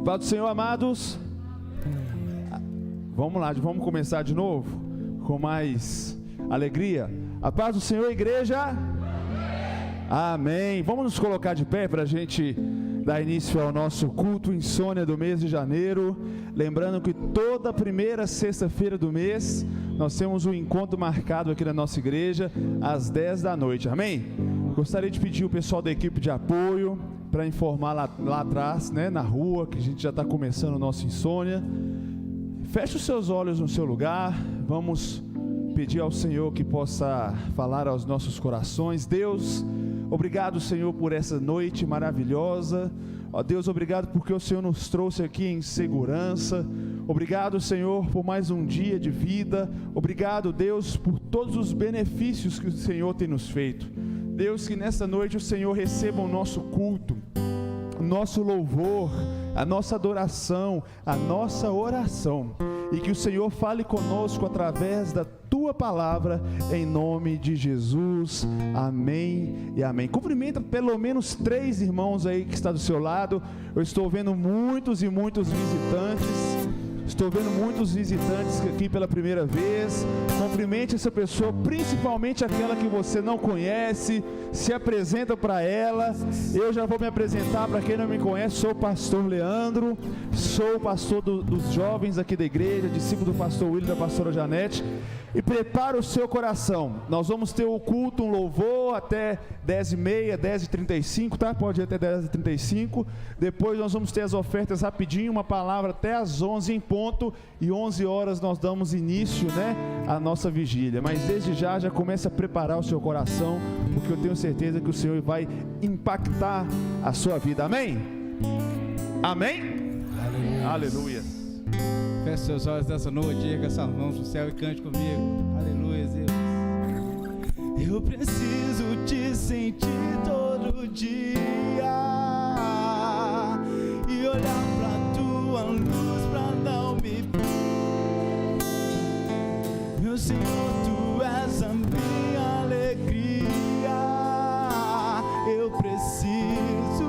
Paz do Senhor, amados. Vamos lá, vamos começar de novo com mais alegria. A paz do Senhor, igreja. Amém. Vamos nos colocar de pé para a gente dar início ao nosso culto insônia do mês de janeiro. Lembrando que toda primeira sexta-feira do mês nós temos um encontro marcado aqui na nossa igreja às 10 da noite. Amém? Gostaria de pedir o pessoal da equipe de apoio para informar lá atrás, né, na rua, que a gente já está começando o nosso insônia. Feche os seus olhos no seu lugar. Vamos pedir ao Senhor que possa falar aos nossos corações. Deus, obrigado, Senhor, por essa noite maravilhosa. Ó Deus, obrigado porque o Senhor nos trouxe aqui em segurança. Obrigado, Senhor, por mais um dia de vida. Obrigado, Deus, por todos os benefícios que o Senhor tem nos feito. Deus, que nessa noite o Senhor receba o nosso culto, o nosso louvor, a nossa adoração, a nossa oração, e que o Senhor fale conosco através da Tua palavra, em nome de Jesus, amém e amém. Cumprimenta pelo menos 3 irmãos aí que está do seu lado. Eu estou vendo muitos e muitos visitantes. Estou vendo muitos visitantes aqui pela primeira vez. Cumprimente essa pessoa, principalmente aquela que você não conhece. Se apresenta para ela. Eu já vou me apresentar para quem não me conhece. Sou o pastor Leandro. Sou o pastor dos jovens aqui da igreja, discípulo do pastor William e da pastora Janete. E prepara o seu coração. Nós vamos ter o culto, um louvor até 10h30, 10h35, tá? Pode ir até 10h35. Depois nós vamos ter as ofertas rapidinho, uma palavra até às 11 em ponto. E 11 horas nós damos início, né, à nossa vigília. Mas desde já comece a preparar o seu coração, porque eu tenho certeza que o Senhor vai impactar a sua vida. Amém? Amém? Aleluia. Aleluia. Feche seus olhos nessa noite, erga suas mãos pro céu e cante comigo. Aleluia, Deus. Eu preciso te sentir todo dia e olhar pra tua luz pra não me... Meu Senhor, tu és a minha alegria. Eu preciso...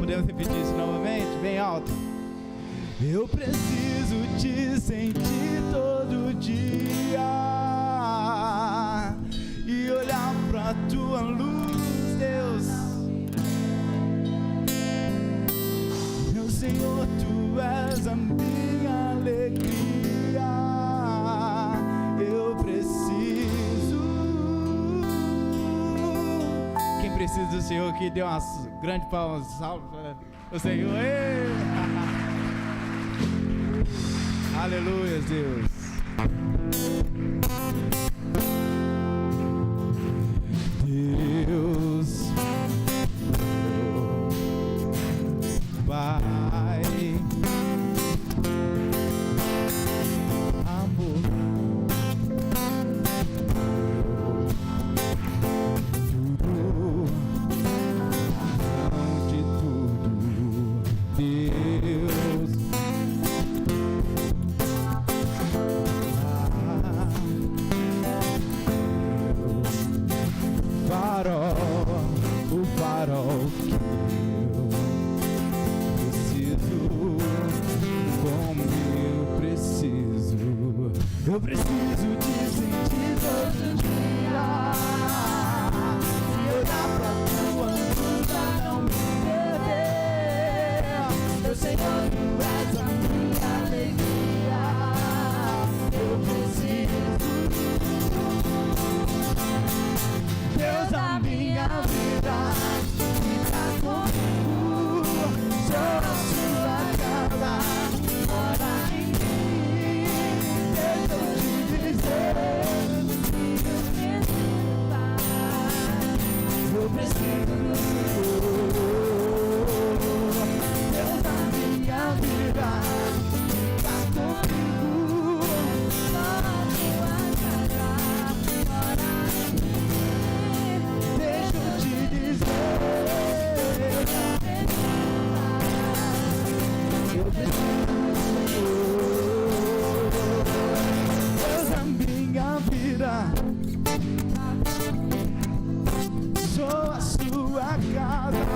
Podemos repetir isso novamente, bem alto. Eu preciso te sentir todo dia e olhar pra tua luz, Deus. Meu Senhor, tu és a minha alegria. Eu preciso. Quem precisa do Senhor aqui, dê umas grandes palmas, salve o Senhor. Aleluia, Deus. Deus, Pai, amor, tudo, de tudo, Deus. O farol que eu preciso, como eu preciso. Eu preciso te sentir todo dia e olhar pra tua luz pra não me perder. Meu Senhor, tu és a minha alegria. Eu preciso, Deus, a minha vida, fica comigo, sou a sua casa, mora em mim. Deixa eu te dizer, eu preciso do Senhor. Deus, a minha vida, fica comigo, sou a sua casa, mora em mim. Deixa eu te dizer, eu preciso do Senhor. Deus, a minha vida, sou a sua casa,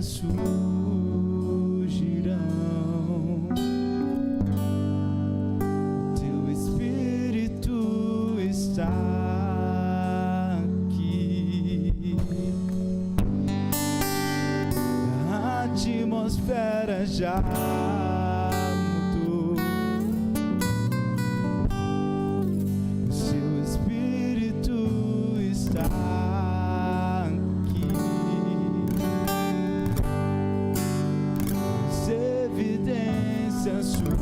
evidências surgirão. Teu Espírito está aqui. A atmosfera já mudou. O seu Espírito está aqui. As evidências surgirão.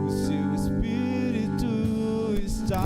O seu Espírito está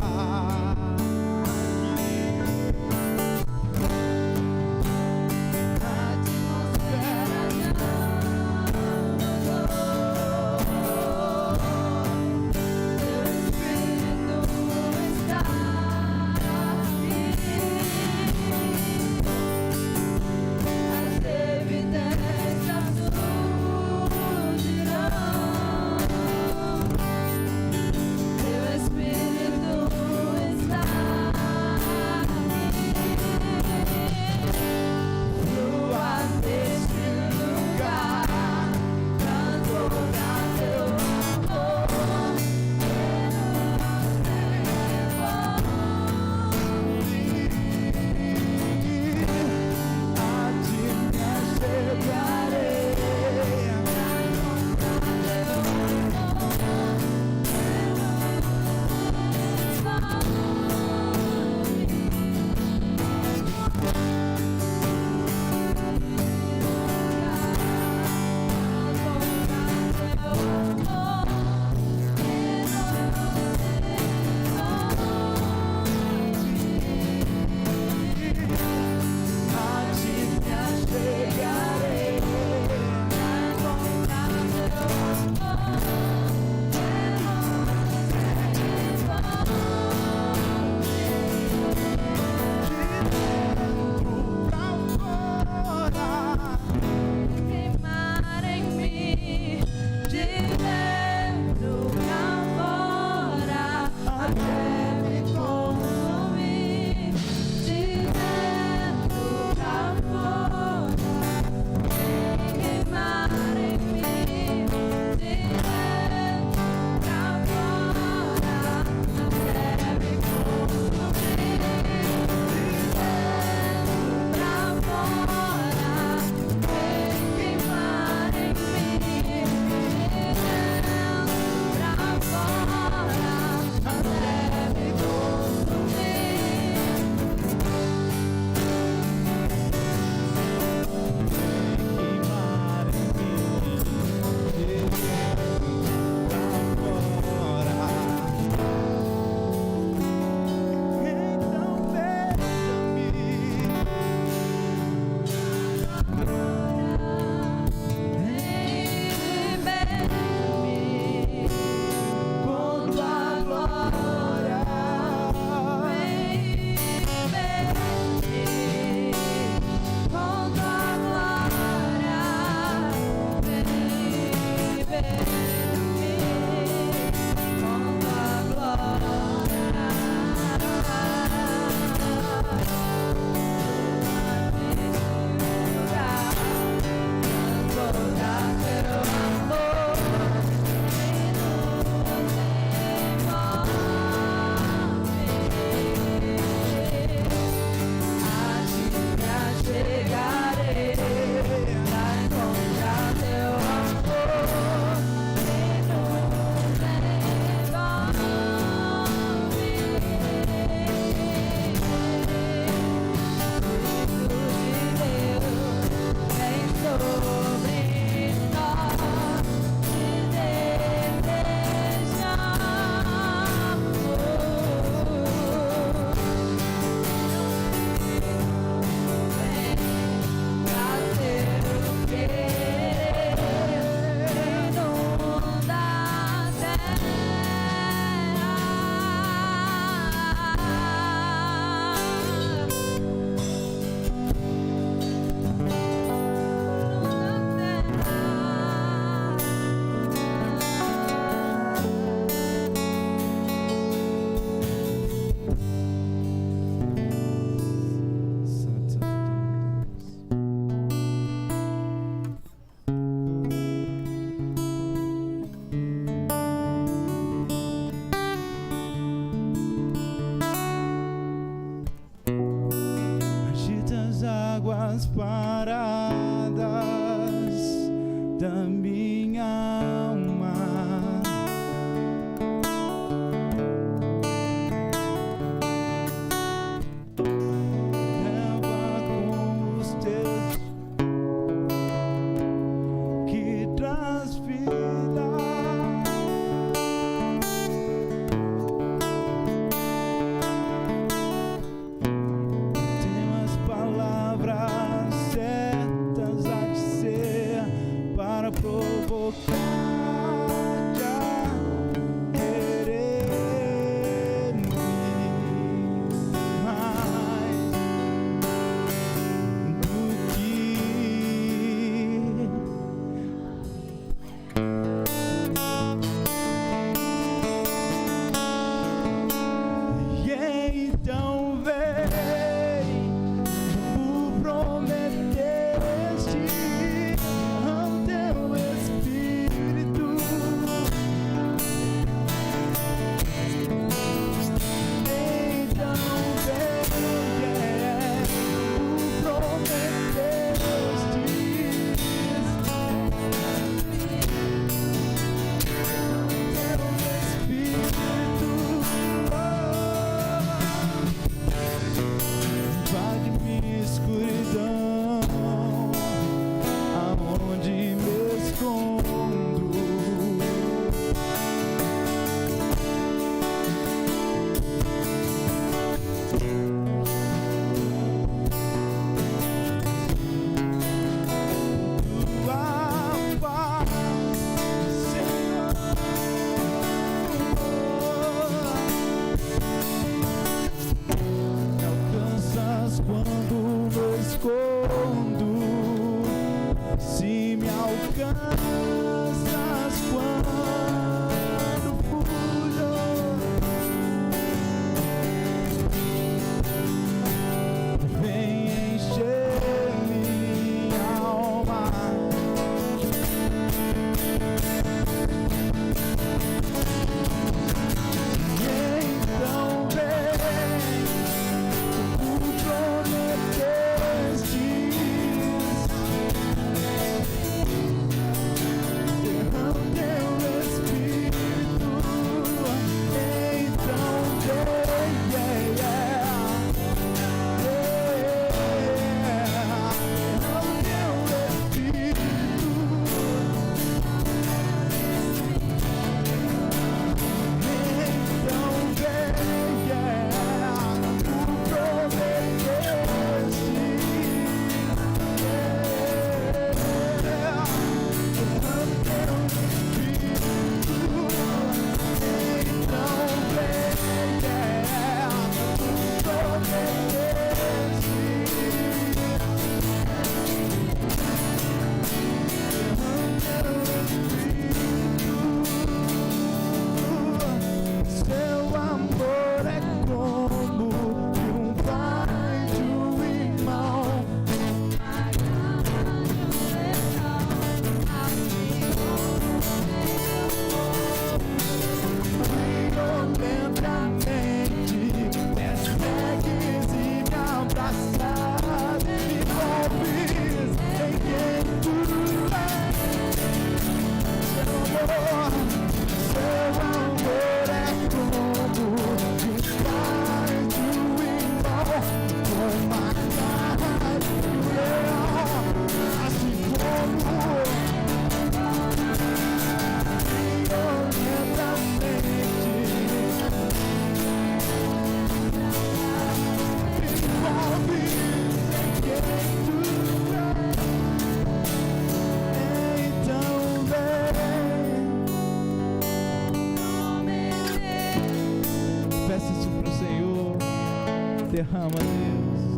derrama, Deus.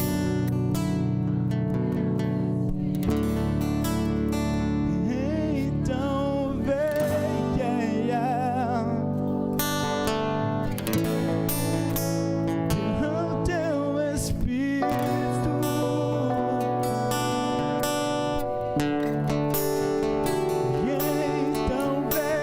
Então vem, derrama teu Espírito. Então vem.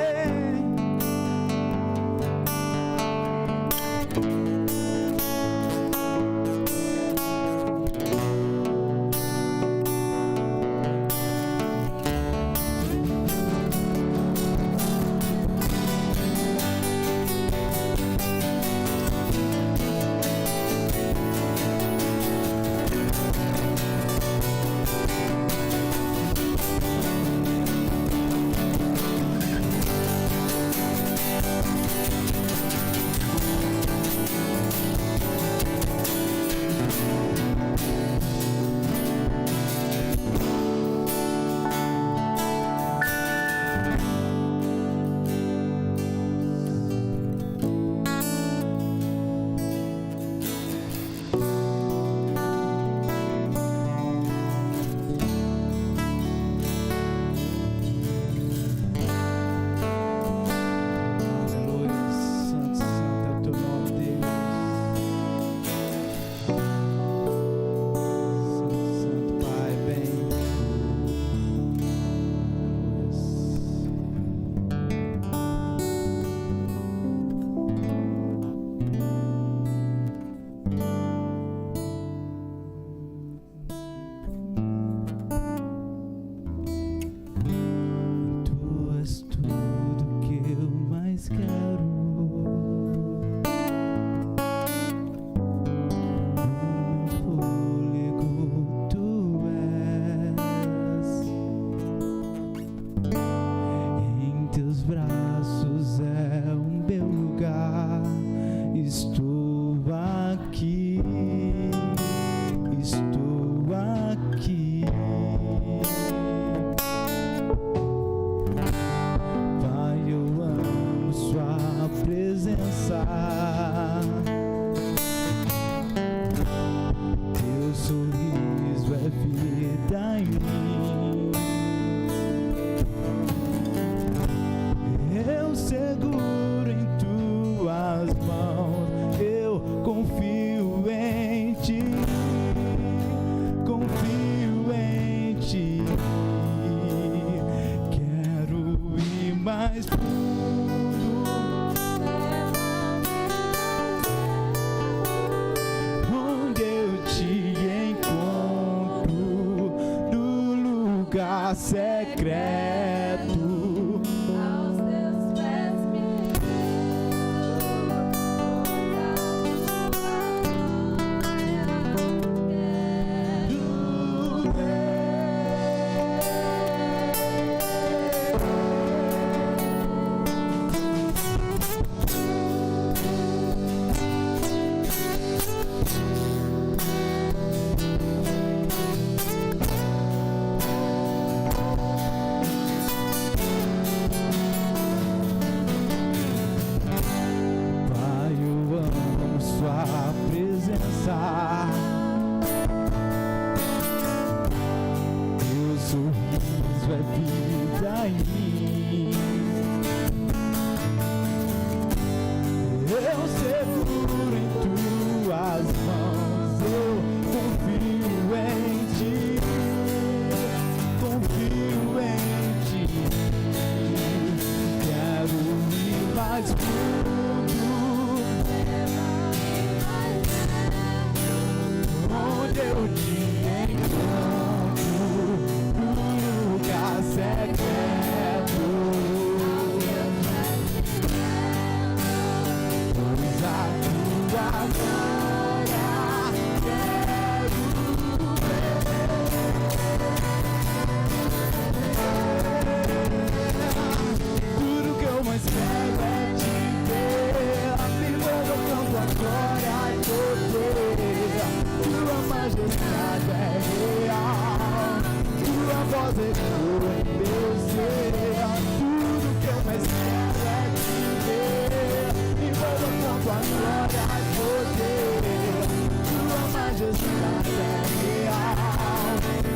majestade é real.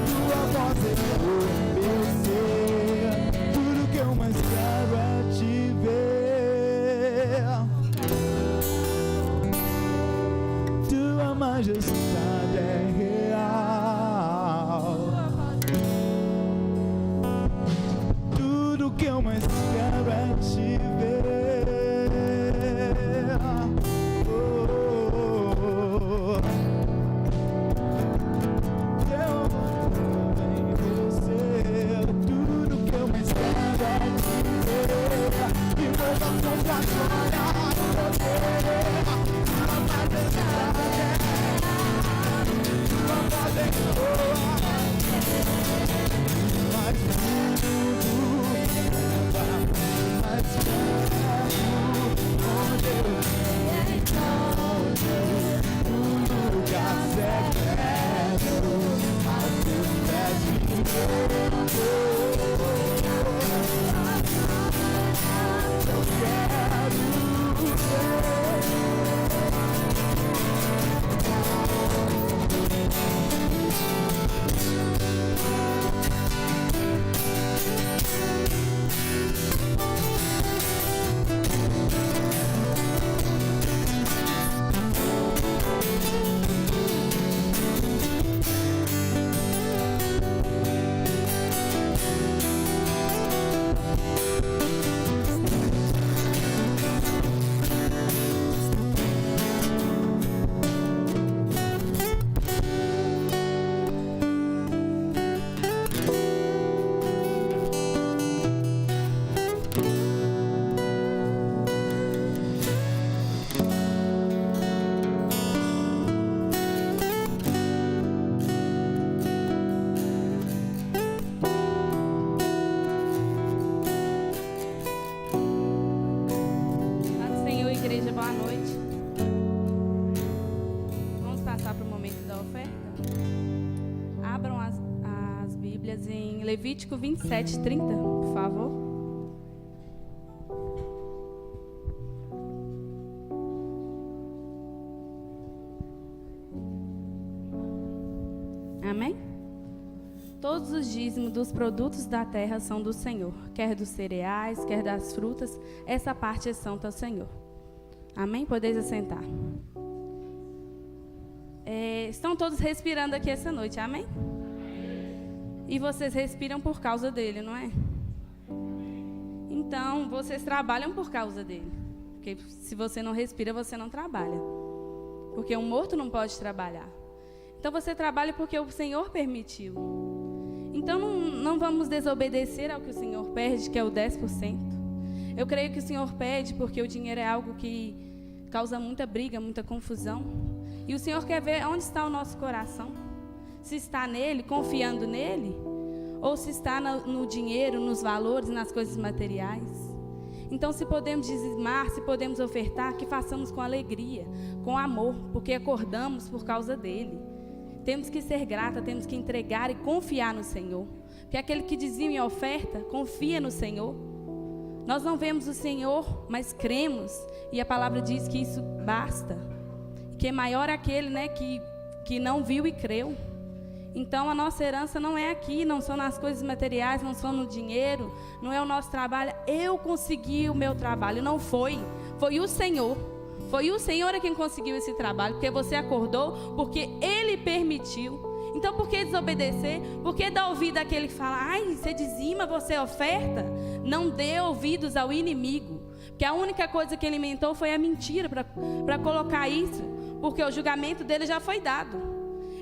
Tua voz é meu ser. Tudo que eu mais quero é te ver. Tua majestade é real. Tudo que eu mais quero é te ver. Levítico 27:30, por favor. Amém? Todos os dízimos dos produtos da terra são do Senhor, quer dos cereais, quer das frutas, essa parte é santa ao Senhor. Amém? Podeis assentar. Estão todos respirando aqui essa noite, amém? E vocês respiram por causa dele, não é? Então, vocês trabalham por causa dele. Porque se você não respira, você não trabalha. Porque um morto não pode trabalhar. Então, você trabalha porque o Senhor permitiu. Então, não vamos desobedecer ao que o Senhor pede, que é o 10%. Eu creio que o Senhor pede porque o dinheiro é algo que causa muita briga, muita confusão. E o Senhor quer ver onde está o nosso coração. Se está nele, confiando nele, ou se está no dinheiro, nos valores, nas coisas materiais. Então, se podemos dizimar, se podemos ofertar, que façamos com alegria, com amor, porque acordamos por causa dele. Temos que ser grata, temos que entregar e confiar no Senhor. Porque aquele que dizima e oferta, confia no Senhor. Nós não vemos o Senhor, mas cremos. E a palavra diz que isso basta. Que é maior aquele, né, que não viu e creu. Então, a nossa herança não é aqui, não são nas coisas materiais, não são no dinheiro, não é o nosso trabalho. Eu consegui o meu trabalho, não foi. Foi o Senhor. Foi o Senhor quem conseguiu esse trabalho, porque você acordou, porque Ele permitiu. Então, por que desobedecer? Por que dar ouvido àquele que fala, ai, você dizima, você oferta? Não dê ouvidos ao inimigo. Porque a única coisa que ele inventou foi a mentira para colocar isso, porque o julgamento dele já foi dado.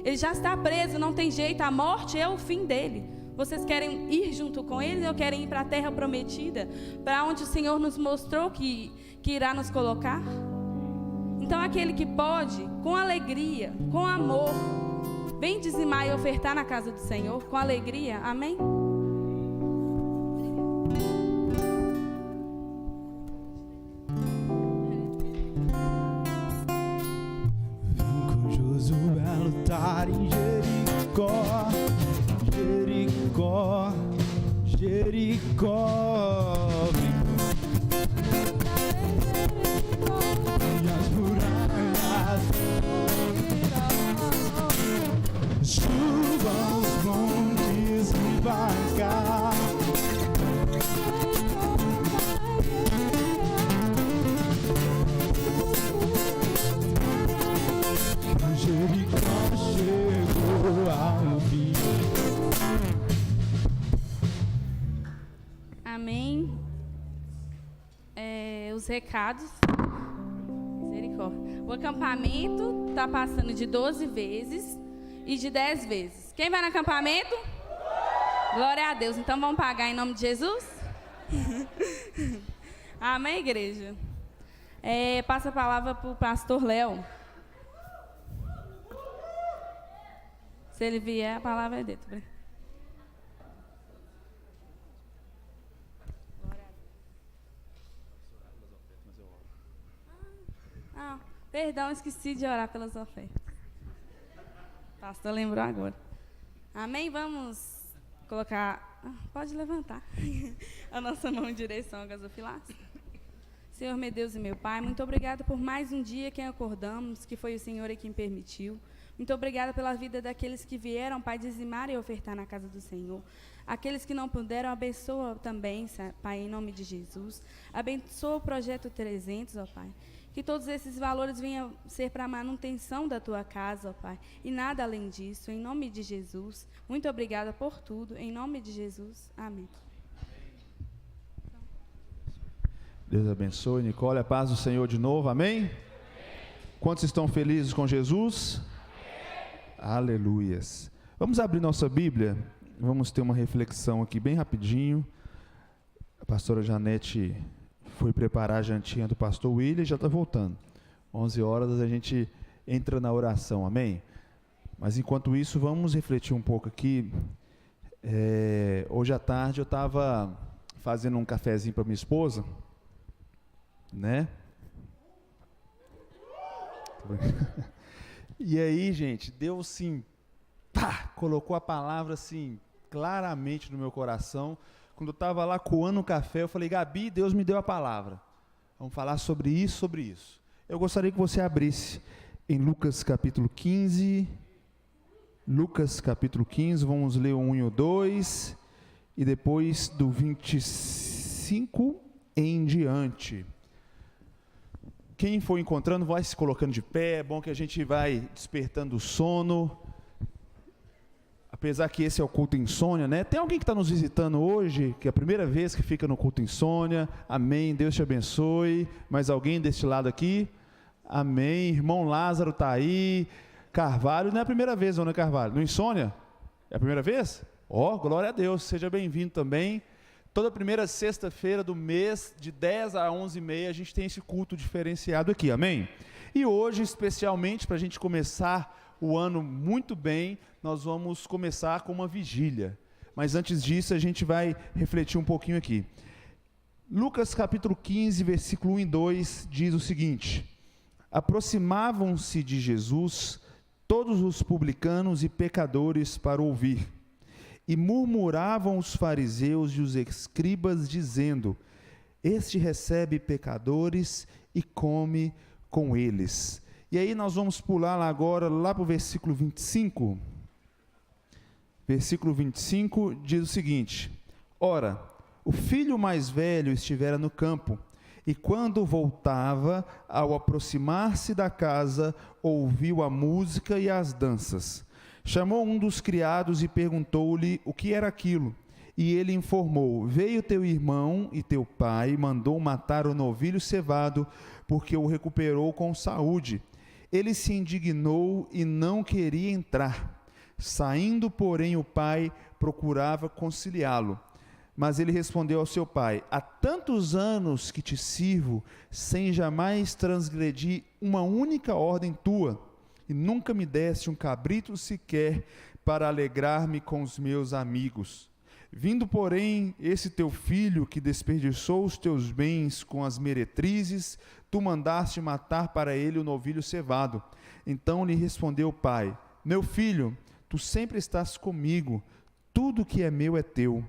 Ele já está preso, não tem jeito, a morte é o fim dele. Vocês querem ir junto com ele ou querem ir para a terra prometida, para onde o Senhor nos mostrou que irá nos colocar? Então, aquele que pode, com alegria, com amor, vem dizimar e ofertar na casa do Senhor, com alegria, amém? Em Jericó, Jericó, Jericó, e as muralhas os recados. Misericórdia. O acampamento está passando de 12 vezes e de 10 vezes. Quem vai no acampamento? Glória a Deus. Então vamos pagar em nome de Jesus? Amém, igreja? Passa a palavra para o pastor Léo. Se ele vier, a palavra é dele. Perdão, esqueci de orar pelas ofertas. O pastor lembrou agora. Amém? Vamos colocar... pode levantar a nossa mão em direção ao gasofilácio. Senhor, meu Deus e meu Pai, muito obrigada por mais um dia que acordamos, que foi o Senhor quem permitiu. Muito obrigada pela vida daqueles que vieram, Pai, dizimar e ofertar na casa do Senhor. Aqueles que não puderam, abençoa também, Pai, em nome de Jesus. Abençoa o Projeto 300, ó Pai. Que todos esses valores venham ser para a manutenção da Tua casa, ó Pai. E nada além disso, em nome de Jesus. Muito obrigada por tudo, em nome de Jesus. Amém. Deus abençoe, Nicole. A paz do Senhor de novo, amém? Quantos estão felizes com Jesus? Aleluias. Vamos abrir nossa Bíblia, vamos ter uma reflexão aqui bem rapidinho. A pastora Janete foi preparar a jantinha do pastor William e já está voltando. 11 horas a gente entra na oração, amém? Mas enquanto isso, vamos refletir um pouco aqui. Hoje à tarde eu estava fazendo um cafezinho para minha esposa, né? E aí, gente, Deus assim, colocou a palavra assim, claramente no meu coração. Quando eu estava lá coando o café, eu falei, Gabi, Deus me deu a palavra. Vamos falar sobre isso, sobre isso. Eu gostaria que você abrisse em Lucas capítulo 15. Lucas capítulo 15, vamos ler o 1 e o 2. E depois do 25 em diante. Quem for encontrando, vai se colocando de pé. É bom que a gente vai despertando o sono. Apesar que esse é o culto insônia, né? Tem alguém que está nos visitando hoje, que é a primeira vez que fica no culto insônia? Amém, Deus te abençoe. Mais alguém deste lado aqui? Amém, irmão Lázaro está aí. Carvalho, não é a primeira vez, não é Carvalho? No insônia? É a primeira vez? Glória a Deus, seja bem-vindo também. Toda primeira sexta-feira do mês, de 10 a 11h30, a gente tem esse culto diferenciado aqui, amém? E hoje, especialmente, para a gente começar o ano muito bem, nós vamos começar com uma vigília. Mas antes disso, a gente vai refletir um pouquinho aqui. Lucas capítulo 15, versículo 1 e 2, diz o seguinte: aproximavam-se de Jesus todos os publicanos e pecadores para ouvir. E murmuravam os fariseus e os escribas, dizendo: este recebe pecadores e come com eles. E aí nós vamos pular lá agora, lá para o versículo 25. Versículo 25 diz o seguinte: ora, o filho mais velho estivera no campo, e quando voltava, ao aproximar-se da casa, ouviu a música e as danças. Chamou um dos criados e perguntou-lhe o que era aquilo. E ele informou: veio teu irmão e teu pai mandou matar o novilho cevado, porque o recuperou com saúde. Ele se indignou e não queria entrar. Saindo, porém, o pai procurava conciliá-lo. Mas ele respondeu ao seu pai: há tantos anos que te sirvo, sem jamais transgredir uma única ordem tua, e nunca me deste um cabrito sequer para alegrar-me com os meus amigos. Vindo, porém, esse teu filho que desperdiçou os teus bens com as meretrizes, tu mandaste matar para ele o novilho cevado. Então lhe respondeu o pai: meu filho, tu sempre estás comigo, tudo que é meu é teu.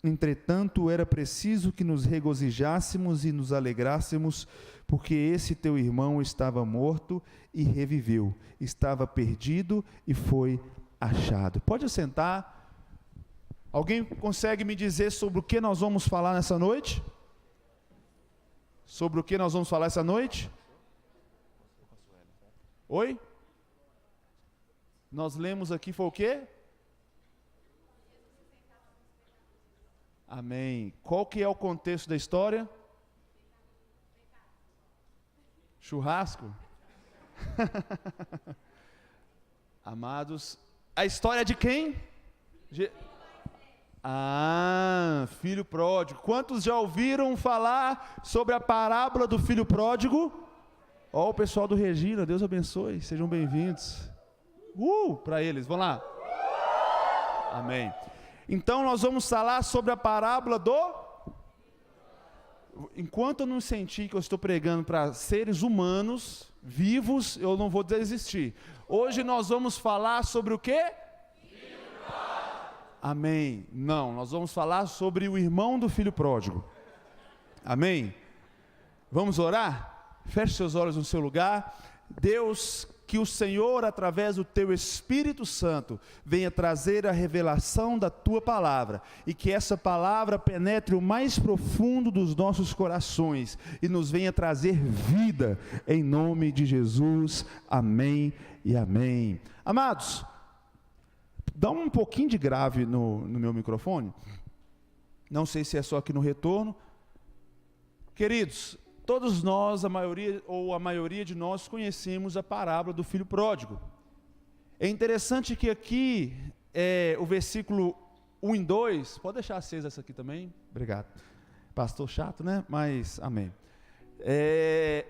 Entretanto, era preciso que nos regozijássemos e nos alegrássemos, porque esse teu irmão estava morto e reviveu, estava perdido e foi achado. Pode assentar. Alguém consegue me dizer sobre o que nós vamos falar nessa noite? Sobre o que nós vamos falar essa noite? Oi? Nós lemos aqui, foi o quê? Amém. Qual que é o contexto da história? Churrasco? Amados, a história de quem? Filho pródigo. Quantos já ouviram falar sobre a parábola do filho pródigo? Ó, o pessoal do Regina, Deus abençoe, sejam bem-vindos. Para eles, vamos lá. Amém. Então nós vamos falar sobre a parábola do... Enquanto eu não sentir que eu estou pregando para seres humanos, vivos, eu não vou desistir. Hoje nós vamos falar sobre o quê? Amém. Não, nós vamos falar sobre o irmão do filho pródigo. Amém. Vamos orar? Feche seus olhos no seu lugar. Deus, que o Senhor, através do teu Espírito Santo, venha trazer a revelação da tua palavra, e que essa palavra penetre o mais profundo dos nossos corações, e nos venha trazer vida, em nome de Jesus, amém e amém. Amados, dá um pouquinho de grave no meu microfone, não sei se é só aqui no retorno. Queridos, todos nós, a maioria de nós, conhecemos a parábola do filho pródigo. É interessante que aqui, o versículo 1 e 2, pode deixar acesa essa aqui também? Obrigado. Pastor chato, né? Mas, amém.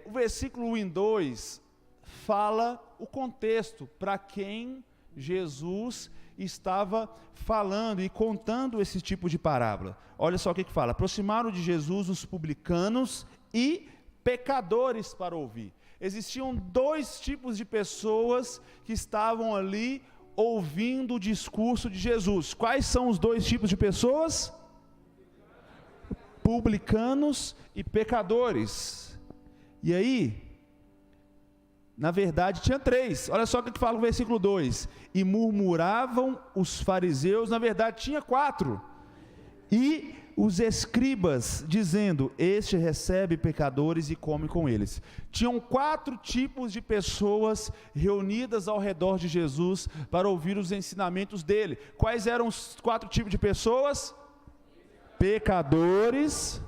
O versículo 1 e 2 fala o contexto para quem Jesus estava falando e contando esse tipo de parábola. Olha só o que fala: aproximaram de Jesus os publicanos e pecadores para ouvir. Existiam dois tipos de pessoas que estavam ali ouvindo o discurso de Jesus. Quais são os dois tipos de pessoas? Publicanos e pecadores. E aí, na verdade tinha três. Olha só o que fala o versículo 2: e murmuravam os fariseus. Na verdade tinha 4. E os escribas, dizendo: este recebe pecadores e come com eles. Tinham 4 tipos de pessoas reunidas ao redor de Jesus para ouvir os ensinamentos dele. Quais eram os 4 tipos de pessoas? Pecadores,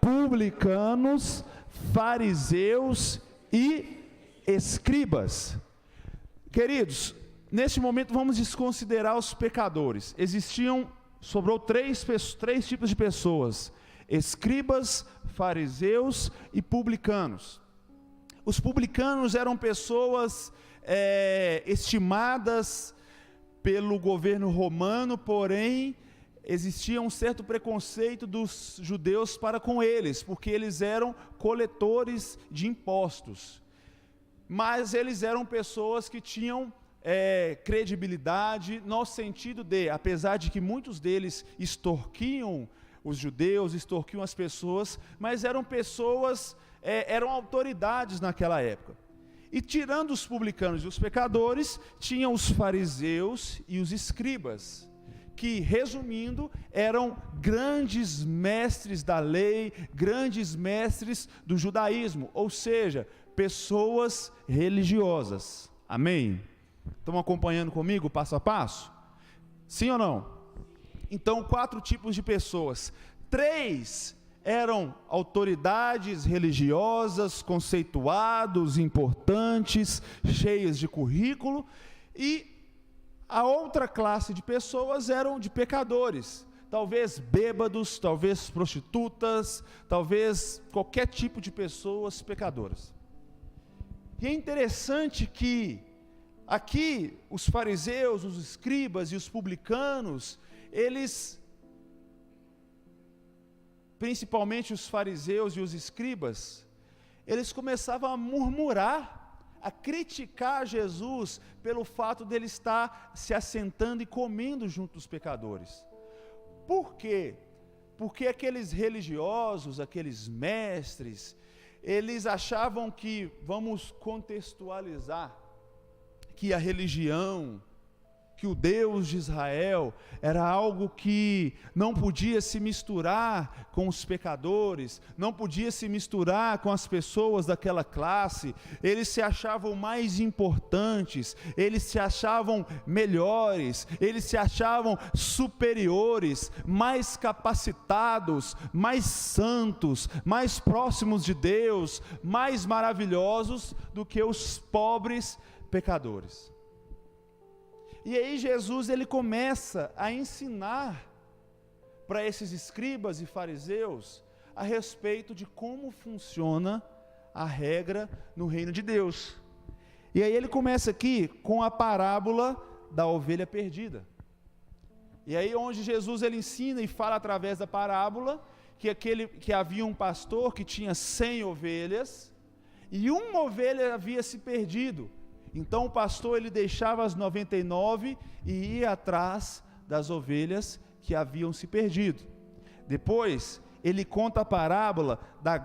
publicanos, fariseus e escribas. Queridos, neste momento vamos desconsiderar os pecadores. Sobrou três tipos de pessoas: escribas, fariseus e publicanos. Os publicanos eram pessoas estimadas pelo governo romano, porém existia um certo preconceito dos judeus para com eles, porque eles eram coletores de impostos. Mas eles eram pessoas que tinham credibilidade, no sentido de, apesar de que muitos deles extorquiam os judeus, extorquiam as pessoas, mas eram pessoas, eram autoridades naquela época. E tirando os publicanos e os pecadores, tinham os fariseus e os escribas, que, resumindo, eram grandes mestres da lei, grandes mestres do judaísmo, ou seja, pessoas religiosas. Amém? Estão acompanhando comigo passo a passo? Sim ou não? Então, 4 tipos de pessoas. 3 eram autoridades religiosas, conceituados, importantes, cheias de currículo, e a outra classe de pessoas eram de pecadores, talvez bêbados, talvez prostitutas, talvez qualquer tipo de pessoas pecadoras. E é interessante que aqui os fariseus, os escribas e os publicanos, eles, principalmente os fariseus e os escribas, eles começavam a murmurar, a criticar Jesus pelo fato dele estar se assentando e comendo junto dos pecadores. Por quê? Porque aqueles religiosos, aqueles mestres, eles achavam que, vamos contextualizar, que a religião que o Deus de Israel era algo que não podia se misturar com os pecadores, não podia se misturar com as pessoas daquela classe. Eles se achavam mais importantes, eles se achavam melhores, eles se achavam superiores, mais capacitados, mais santos, mais próximos de Deus, mais maravilhosos do que os pobres pecadores. E aí Jesus ele começa a ensinar para esses escribas e fariseus a respeito de como funciona a regra no reino de Deus. E aí ele começa aqui com a parábola da ovelha perdida. E aí onde Jesus ele ensina e fala através da parábola que havia um pastor que tinha 100 ovelhas e uma ovelha havia se perdido. Então o pastor ele deixava as 99 e ia atrás das ovelhas que haviam se perdido. Depois ele conta a parábola da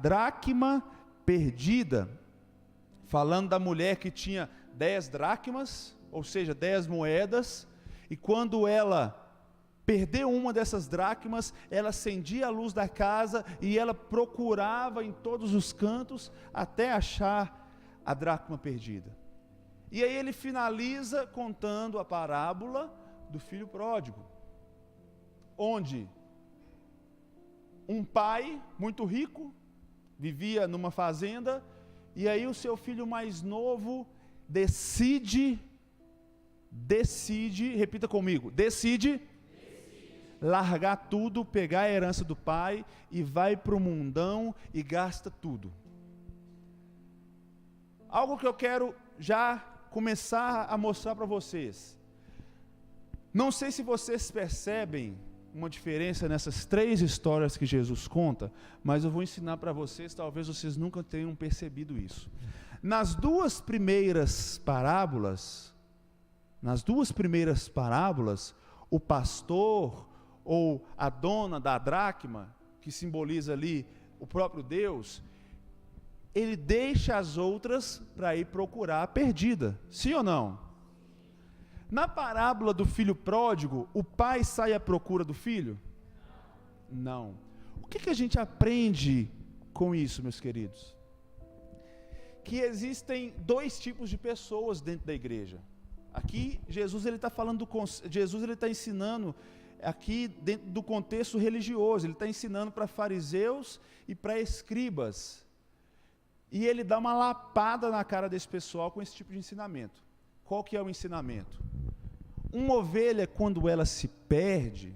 dracma perdida, falando da mulher que tinha 10 dracmas, ou seja, 10 moedas, e quando ela perdeu uma dessas dracmas, ela acendia a luz da casa e ela procurava em todos os cantos até achar a dracma perdida. E aí ele finaliza contando a parábola do filho pródigo, onde um pai muito rico vivia numa fazenda, e aí o seu filho mais novo decide, repita comigo, decide largar tudo, pegar a herança do pai e vai para o mundão e gasta tudo. Algo que eu quero já começar a mostrar para vocês. Não sei se vocês percebem uma diferença nessas 3 histórias que Jesus conta, mas eu vou ensinar para vocês, talvez vocês nunca tenham percebido isso. Nas duas primeiras parábolas, o pastor ou a dona da dracma, que simboliza ali o próprio Deus, ele deixa as outras para ir procurar a perdida, sim ou não? Na parábola do filho pródigo, o pai sai à procura do filho? Não. O que a gente aprende com isso, meus queridos? Que existem 2 tipos de pessoas dentro da igreja. Aqui, Jesus ele está ensinando aqui dentro do contexto religioso, ele está ensinando para fariseus e para escribas. E ele dá uma lapada na cara desse pessoal com esse tipo de ensinamento. Qual que é o ensinamento? Uma ovelha, quando ela se perde,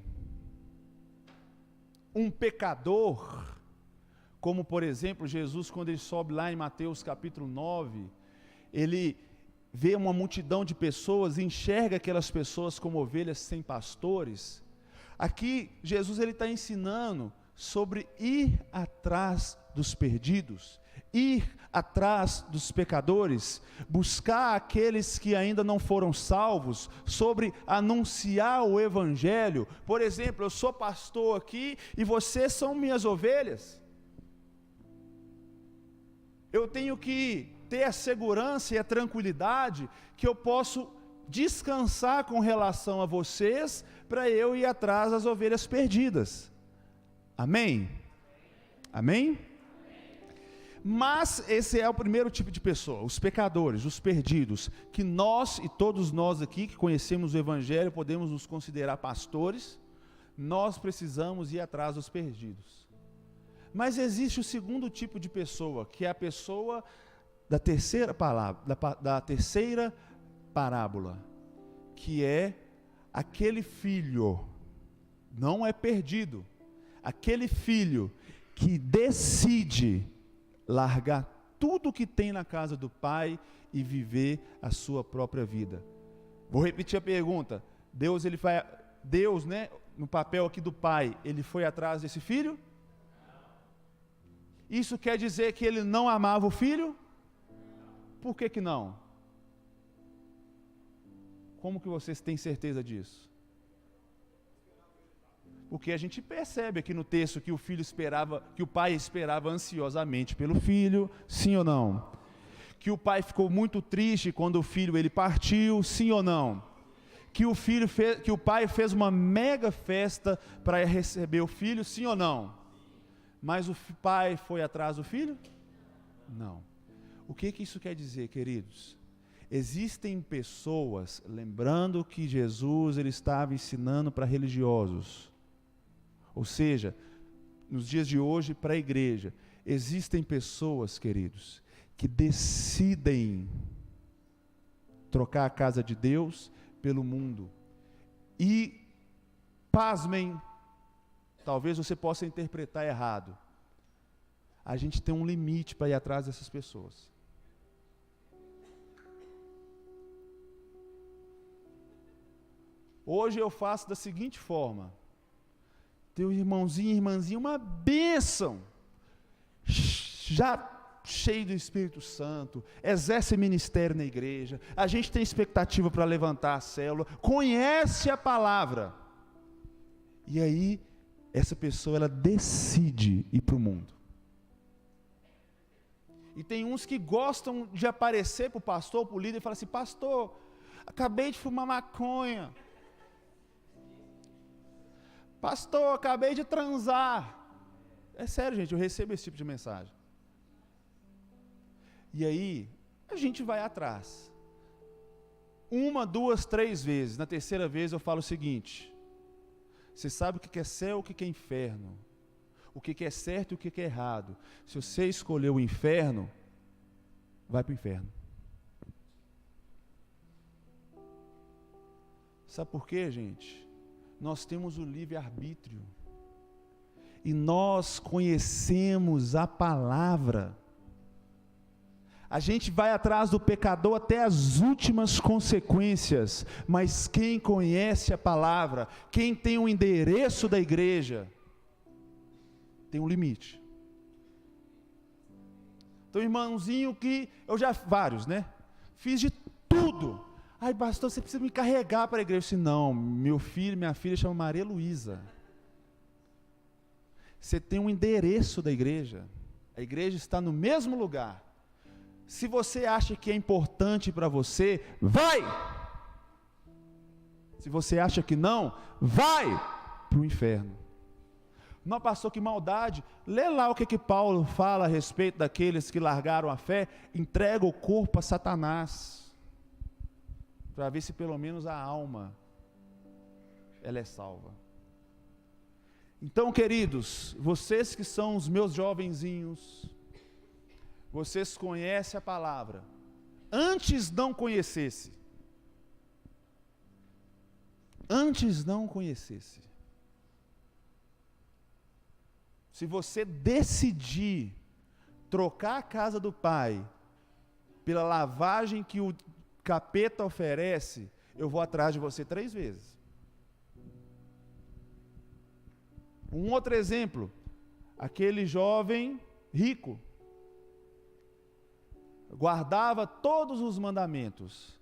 um pecador, como por exemplo Jesus, quando ele sobe lá em Mateus capítulo 9, ele vê uma multidão de pessoas, enxerga aquelas pessoas como ovelhas sem pastores. Aqui Jesus ele está ensinando sobre ir atrás dos perdidos, ir atrás dos pecadores, buscar aqueles que ainda não foram salvos, sobre anunciar o evangelho. Por exemplo, eu sou pastor aqui e vocês são minhas ovelhas. Eu tenho que ter a segurança e a tranquilidade que eu posso descansar com relação a vocês, para eu ir atrás das ovelhas perdidas. Amém? Amém? Mas esse é o primeiro tipo de pessoa, os pecadores, os perdidos, que nós e todos nós aqui que conhecemos o evangelho podemos nos considerar pastores. Nós precisamos ir atrás dos perdidos. Mas existe o segundo tipo de pessoa, que é a pessoa da terceira parábola, que é aquele filho, não é perdido, aquele filho que decide largar tudo que tem na casa do pai e viver a sua própria vida. Vou repetir a pergunta. Deus, né, no papel aqui do pai, ele foi atrás desse filho? Isso quer dizer que ele não amava o filho? Por que não? Como que vocês têm certeza disso? Porque a gente percebe aqui no texto que o pai esperava ansiosamente pelo filho, sim ou não? Que o pai ficou muito triste quando o filho ele partiu, sim ou não? que o pai fez uma mega festa para receber o filho, sim ou não? Mas o pai foi atrás do filho? Não. O que isso quer dizer, queridos? Existem pessoas, lembrando que Jesus ele estava ensinando para religiosos, ou seja, nos dias de hoje para a igreja, existem pessoas, queridos, que decidem trocar a casa de Deus pelo mundo. E, pasmem, talvez você possa interpretar errado, a gente tem um limite para ir atrás dessas pessoas. Hoje eu faço da seguinte forma: teu irmãozinho e irmãzinha, uma bênção, já cheio do Espírito Santo, exerce ministério na igreja, a gente tem expectativa para levantar a célula, conhece a palavra, e aí essa pessoa ela decide ir para o mundo. E tem uns que gostam de aparecer para o pastor, para o líder, e falam assim: pastor, acabei de fumar maconha, pastor, acabei de transar. É sério, gente, eu recebo esse tipo de mensagem. E aí, a gente vai atrás. 1, 2, 3 vezes. Na terceira vez eu falo o seguinte: você sabe o que é céu e o que é inferno, o que é certo e o que é errado. Se você escolheu o inferno, vai para o inferno. Sabe por quê, gente? Nós temos o livre-arbítrio. E nós conhecemos a palavra. A gente vai atrás do pecador até as últimas consequências, mas quem conhece a palavra, quem tem o endereço da igreja, tem um limite. Então, irmãozinho que eu já, vários, né? Fiz de tudo. Ai, pastor, você precisa me carregar para a igreja. Eu disse: não, meu filho, minha filha chama Maria Luísa. Você tem um endereço da igreja. A igreja está no mesmo lugar. Se você acha que é importante para você, vai! Se você acha que não, vai para o inferno. Não, pastor, que maldade. Lê lá o que Paulo fala a respeito daqueles que largaram a fé, entrega o corpo a Satanás, para ver se pelo menos a alma ela é salva. Então, queridos, vocês que são os meus jovenzinhos, vocês conhecem a palavra. Antes não conhecesse. Antes não conhecesse. Se você decidir trocar a casa do Pai pela lavagem que o capeta oferece, eu vou atrás de você 3 vezes. Um outro exemplo, aquele jovem rico, guardava todos os mandamentos,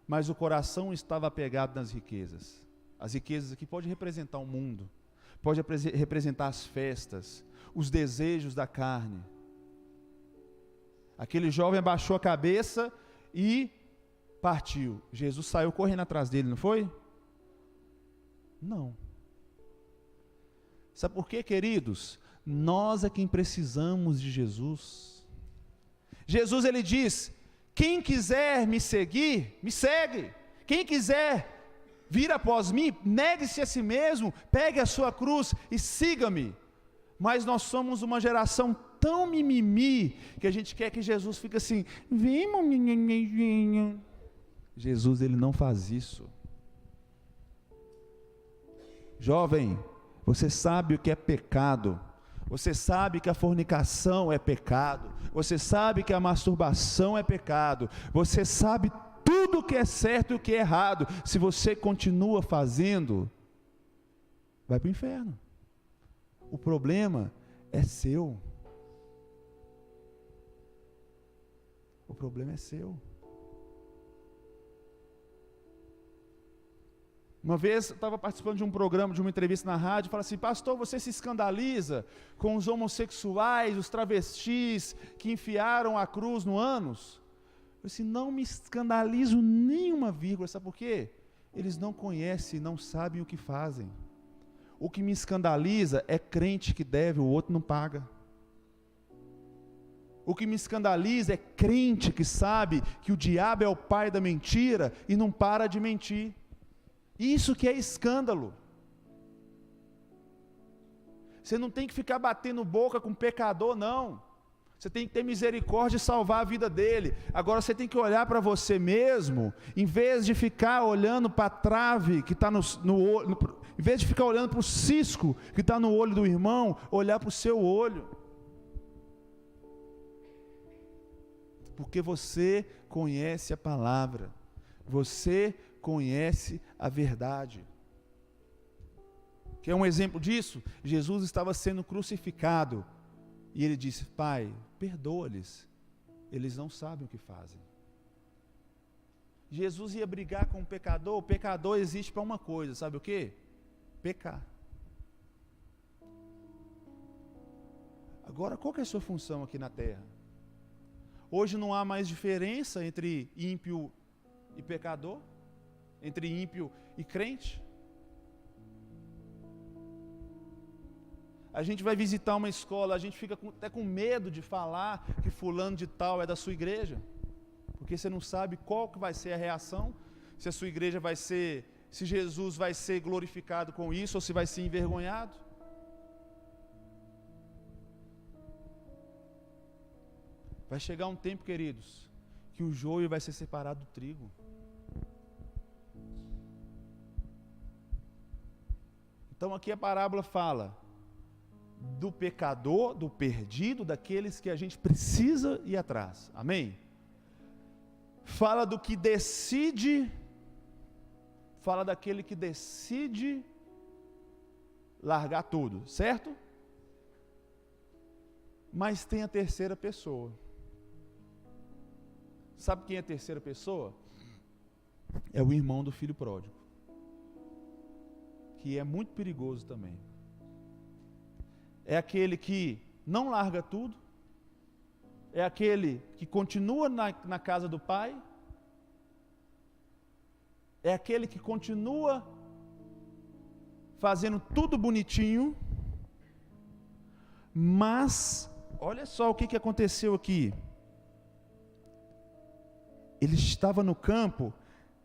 mas o coração estava apegado nas riquezas. As riquezas aqui podem representar o mundo, pode representar as festas, os desejos da carne. Aquele jovem abaixou a cabeça e partiu. Jesus saiu correndo atrás dele, não foi? Não. Sabe por quê, queridos? Nós é quem precisamos de Jesus. Jesus, ele diz: quem quiser me seguir, me segue. Quem quiser vir após mim, negue-se a si mesmo, pegue a sua cruz e siga-me. Mas nós somos uma geração tão mimimi, que a gente quer que Jesus fique assim: vem, menina. Jesus, ele não faz isso. Jovem, você sabe o que é pecado. Você sabe que a fornicação é pecado. Você sabe que a masturbação é pecado. Você sabe tudo o que é certo e o que é errado. Se você continua fazendo, vai para o inferno. O problema é seu. O problema é seu. Uma vez eu estava participando de um programa, de uma entrevista na rádio, e falei assim: pastor, você se escandaliza com os homossexuais, os travestis que enfiaram a cruz no ânus? Eu disse: não me escandalizo nenhuma vírgula. Sabe por quê? eles não conhecem, não sabem o que fazem. O que me escandaliza é crente que deve, o outro não paga. O que me escandaliza é crente que sabe que o diabo é o pai da mentira e não para de mentir. Isso que é escândalo. Você não tem que ficar batendo boca com pecador, não. Você tem que ter misericórdia e salvar a vida dele. Agora você tem que olhar para você mesmo, em vez de ficar olhando para a trave que está no olho, em vez de ficar olhando para o cisco que está no olho do irmão, olhar para o seu olho. Porque você conhece a palavra, você conhece a verdade. Quer um exemplo disso? Jesus estava sendo crucificado e ele disse: Pai, perdoa-lhes, eles não sabem o que fazem. Jesus ia brigar com o pecador existe para uma coisa, sabe o quê? Pecar. Agora, qual que é a sua função aqui na terra? Hoje não há mais diferença entre ímpio e pecador, entre ímpio e crente. A gente vai visitar uma escola, a gente fica até com medo de falar que fulano de tal é da sua igreja, porque você não sabe qual que vai ser a reação, se a sua igreja vai ser, se Jesus vai ser glorificado com isso, ou se vai ser envergonhado. Vai chegar um tempo, queridos, que o joio vai ser separado do trigo. Então aqui a parábola fala do pecador, do perdido, daqueles que a gente precisa ir atrás, amém? Fala do que decide, fala daquele que decide largar tudo, certo? Mas tem a terceira pessoa. Sabe quem é a terceira pessoa? É o irmão do filho pródigo, que é muito perigoso também. É aquele que não larga tudo, é aquele que continua na casa do pai, é aquele que continua fazendo tudo bonitinho, mas, olha só o que aconteceu aqui. Ele estava no campo,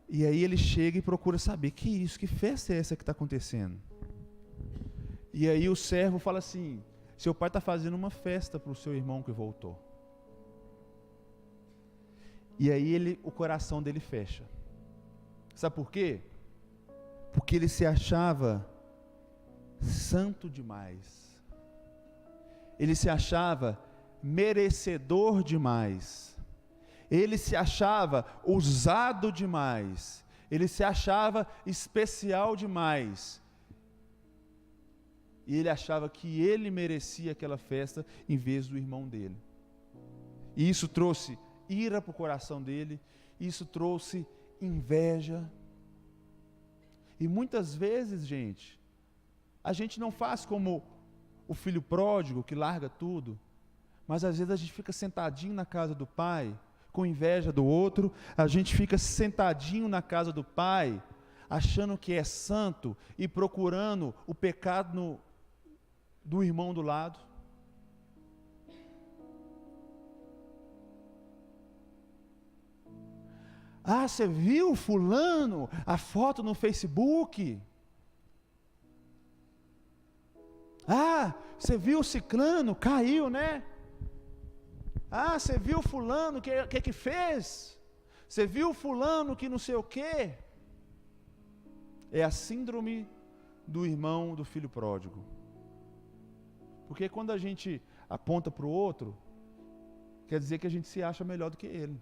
e aí ele chega e procura saber, que isso, que festa é essa que está acontecendo? E aí o servo fala assim: seu pai está fazendo uma festa para o seu irmão que voltou. E aí o coração dele fecha. Sabe por quê? Porque ele se achava santo demais. Ele se achava merecedor demais. Ele se achava usado demais. Ele se achava especial demais. E ele achava que ele merecia aquela festa em vez do irmão dele. E isso trouxe ira para o coração dele, isso trouxe inveja. E muitas vezes, gente, a gente não faz como o filho pródigo que larga tudo, mas às vezes a gente fica sentadinho na casa do pai, com inveja do outro, a gente fica sentadinho na casa do pai, achando que é santo e procurando o pecado do irmão do lado. Ah, você viu fulano, a foto no Facebook? Ah, você viu o ciclano, caiu, né? Ah, você viu fulano, que fez? Você viu fulano que não sei o quê? É a síndrome do irmão do filho pródigo. Porque quando a gente aponta para o outro, quer dizer que a gente se acha melhor do que ele.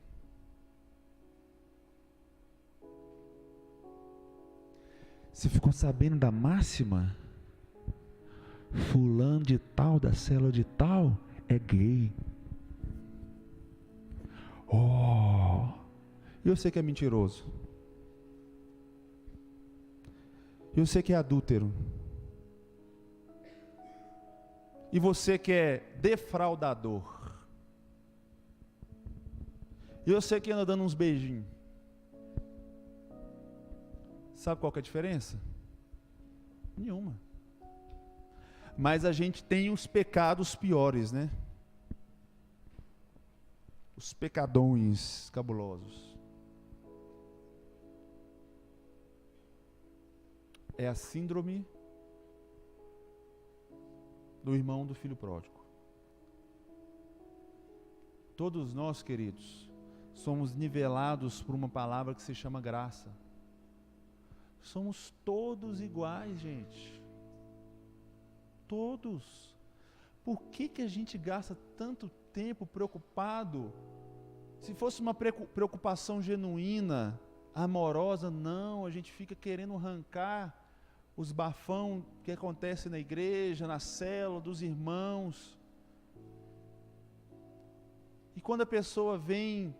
Você ficou sabendo da máxima? Fulano de tal, da célula de tal, é gay. Oh, eu sei que é mentiroso. Eu sei que é adúltero. E você que é defraudador. Eu sei que anda dando uns beijinhos. Sabe qual que é a diferença? Nenhuma. Mas a gente tem os pecados piores, né? Os pecadões cabulosos. É a síndrome do irmão do filho pródigo. Todos nós, queridos, somos nivelados por uma palavra que se chama graça. Somos todos iguais, gente. Todos. Por que a gente gasta tanto tempo preocupado? Se fosse uma preocupação genuína, amorosa, não, a gente fica querendo arrancar os bafão que acontece na igreja, na célula, dos irmãos. E quando a pessoa vem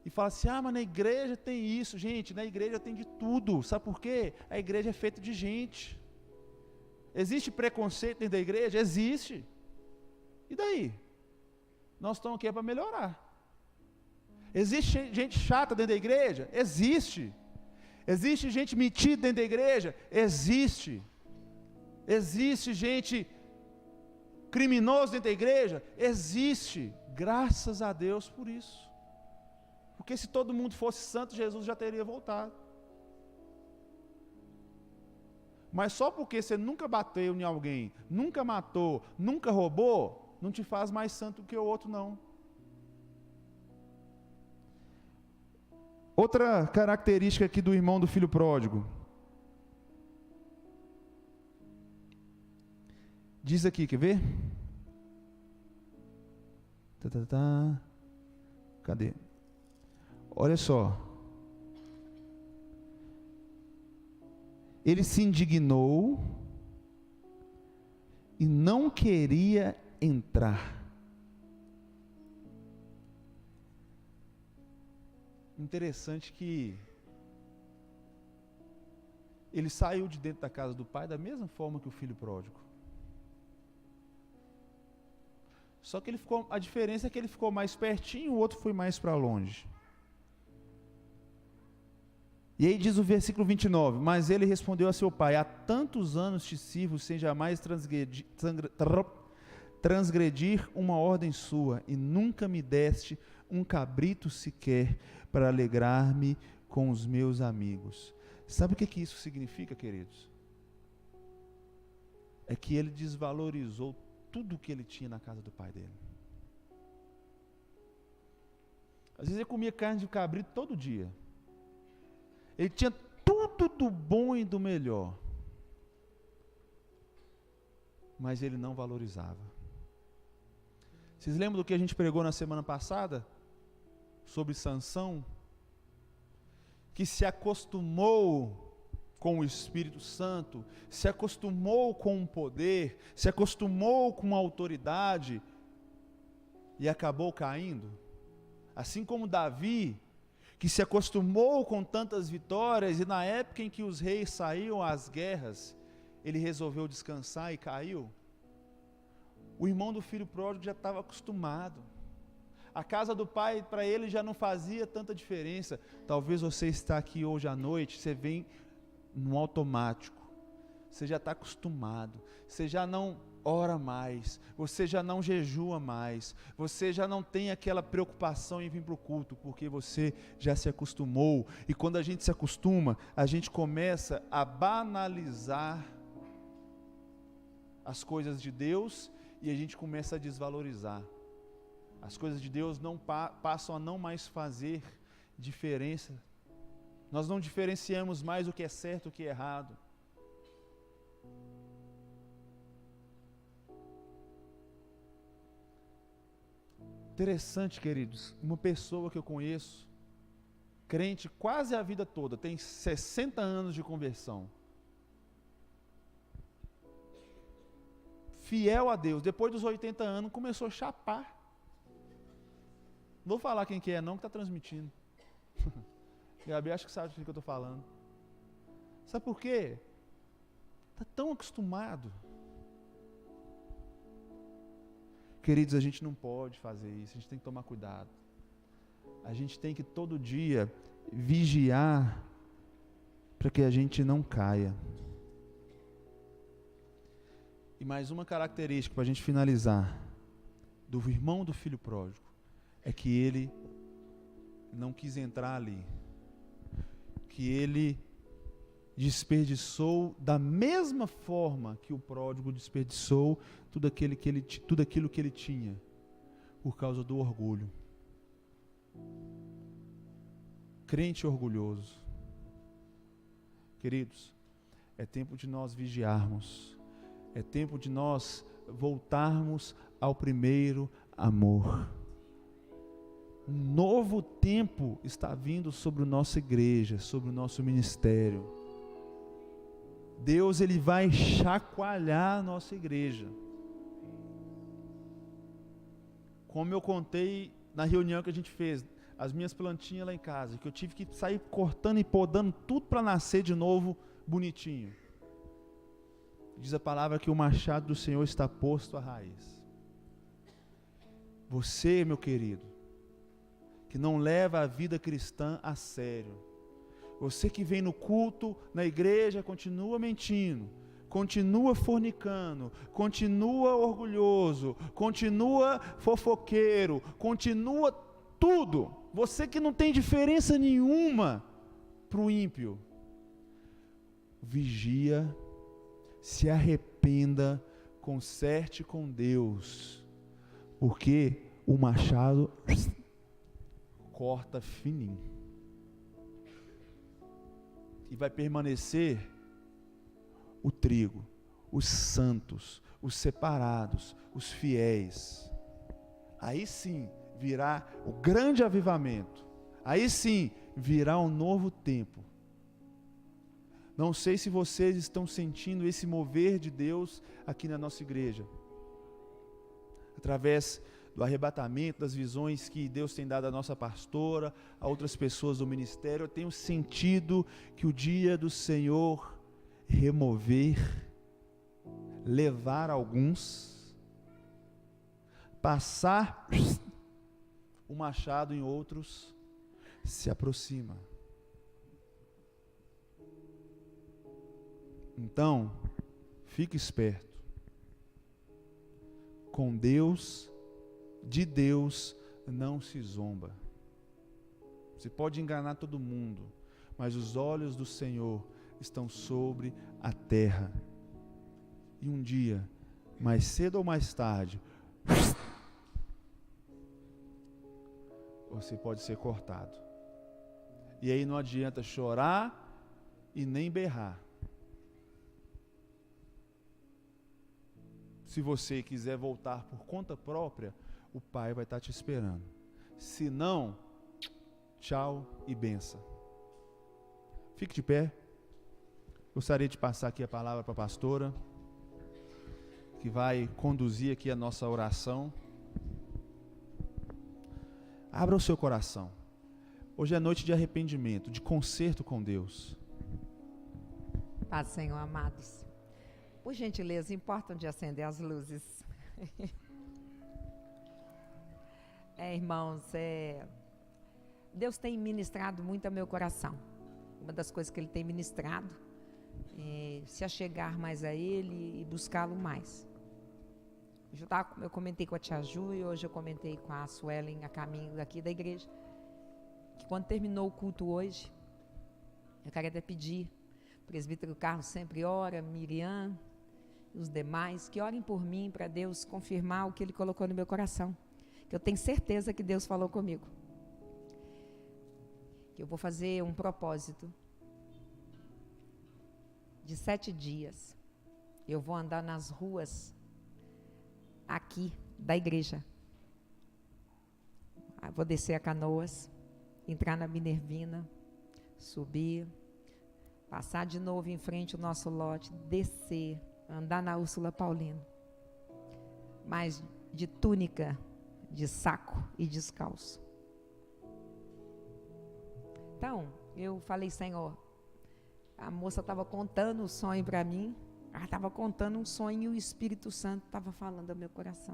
e fala assim, mas na igreja tem isso, gente, na igreja tem de tudo, sabe por quê? A igreja é feita de gente. Existe preconceito dentro da igreja? Existe. E daí? Nós estamos aqui para melhorar. Existe gente chata dentro da igreja? Existe. Existe gente metida dentro da igreja? Existe. Existe gente criminosa dentro da igreja? Existe. Graças a Deus por isso. Porque se todo mundo fosse santo, Jesus já teria voltado. Mas só porque você nunca bateu em alguém, nunca matou, nunca roubou, não te faz mais santo que o outro, não. Outra característica aqui do irmão do filho pródigo. Diz aqui, quer ver? Cadê? Olha só. Ele se indignou e não queria entrar. Interessante que ele saiu de dentro da casa do pai da mesma forma que o filho pródigo. Só que a diferença é que ele ficou mais pertinho, o outro foi mais para longe. E aí diz o versículo 29, mas ele respondeu a seu pai, há tantos anos te sirvo sem jamais transgredir uma ordem sua, e nunca me deste um cabrito sequer para alegrar-me com os meus amigos. Sabe o que isso significa, queridos? É que ele desvalorizou tudo que ele tinha na casa do pai dele. Às vezes ele comia carne de cabrito todo dia. Ele tinha tudo do bom e do melhor. Mas ele não valorizava. Vocês lembram do que a gente pregou na semana passada? Sobre Sansão? Que se acostumou com o Espírito Santo, se acostumou com o poder, se acostumou com a autoridade e acabou caindo. Assim como Davi, que se acostumou com tantas vitórias e na época em que os reis saíam às guerras, ele resolveu descansar e caiu. O irmão do filho pródigo já estava acostumado. A casa do pai para ele já não fazia tanta diferença. Talvez você está aqui hoje à noite, você vem no automático, você já está acostumado, você já não ora mais, você já não jejua mais, você já não tem aquela preocupação em vir para o culto, porque você já se acostumou, e quando a gente se acostuma, a gente começa a banalizar as coisas de Deus, e a gente começa a desvalorizar. As coisas de Deus não passam a não mais fazer diferença. Nós não diferenciamos mais o que é certo e o que é errado. Interessante, queridos, uma pessoa que eu conheço, crente quase a vida toda, tem 60 anos de conversão. Fiel a Deus, depois dos 80 anos começou a chapar. Não vou falar quem que é não, que está transmitindo. Gabi, acho que sabe do que eu estou falando. Sabe por quê? Está tão acostumado. Queridos, a gente não pode fazer isso, a gente tem que tomar cuidado. A gente tem que todo dia vigiar para que a gente não caia. E mais uma característica para a gente finalizar, do irmão do filho pródigo, é que ele não quis entrar ali, que ele desperdiçou da mesma forma que o pródigo desperdiçou tudo aquilo que ele tinha, por causa do orgulho. Crente orgulhoso. Queridos, é tempo de nós vigiarmos, é tempo de nós voltarmos ao primeiro amor. Um novo tempo está vindo sobre a nossa igreja, sobre o nosso ministério. Deus, Ele vai chacoalhar a nossa igreja. Como eu contei na reunião que a gente fez, as minhas plantinhas lá em casa, que eu tive que sair cortando e podando tudo para nascer de novo bonitinho. Diz a palavra que o machado do Senhor está posto à raiz. Você, meu querido, que não leva a vida cristã a sério, você que vem no culto, na igreja, continua mentindo, continua fornicando, continua orgulhoso, continua fofoqueiro, continua tudo, você que não tem diferença nenhuma para o ímpio, vigia, se arrependa, conserte com Deus, porque o machado corta fininho, e vai permanecer o trigo, os santos, os separados, os fiéis. Aí sim virá o grande avivamento, aí sim virá um novo tempo. Não sei se vocês estão sentindo esse mover de Deus aqui na nossa igreja, através do arrebatamento, das visões que Deus tem dado à nossa pastora, a outras pessoas do ministério. Eu tenho sentido que o dia do Senhor remover, levar alguns, passar o machado em outros, se aproxima. Então, fique esperto. Com Deus, de Deus não se zomba. Você pode enganar todo mundo, mas os olhos do Senhor estão sobre a terra. E um dia, mais cedo ou mais tarde, você pode ser cortado. E aí não adianta chorar e nem berrar. Se você quiser voltar por conta própria, o Pai vai estar te esperando. Se não, tchau e benção. Fique de pé. Gostaria de passar aqui a palavra para a pastora, que vai conduzir aqui a nossa oração. Abra o seu coração. Hoje é noite de arrependimento, de conserto com Deus. Paz, Senhor, amados. Por gentileza, importam de acender as luzes. Irmãos, Deus tem ministrado muito ao meu coração. Uma das coisas que Ele tem ministrado é se achegar mais a Ele e buscá-lo mais. Eu comentei com a tia Ju e hoje eu comentei com a Suelen a caminho daqui da igreja, que quando terminou o culto hoje, eu quero até pedir, o presbítero Carlos sempre ora, Miriam, os demais, que orem por mim para Deus confirmar o que Ele colocou no meu coração, que eu tenho certeza que Deus falou comigo, que eu vou fazer um propósito de 7 dias, eu vou andar nas ruas aqui da igreja, vou descer a Canoas, entrar na Minervina, subir, passar de novo em frente o nosso lote, descer, andar na Úrsula Paulino, mas de túnica, de saco e descalço. Então, eu falei, Senhor, a moça estava contando o sonho para mim, ela estava contando um sonho e o Espírito Santo estava falando ao meu coração.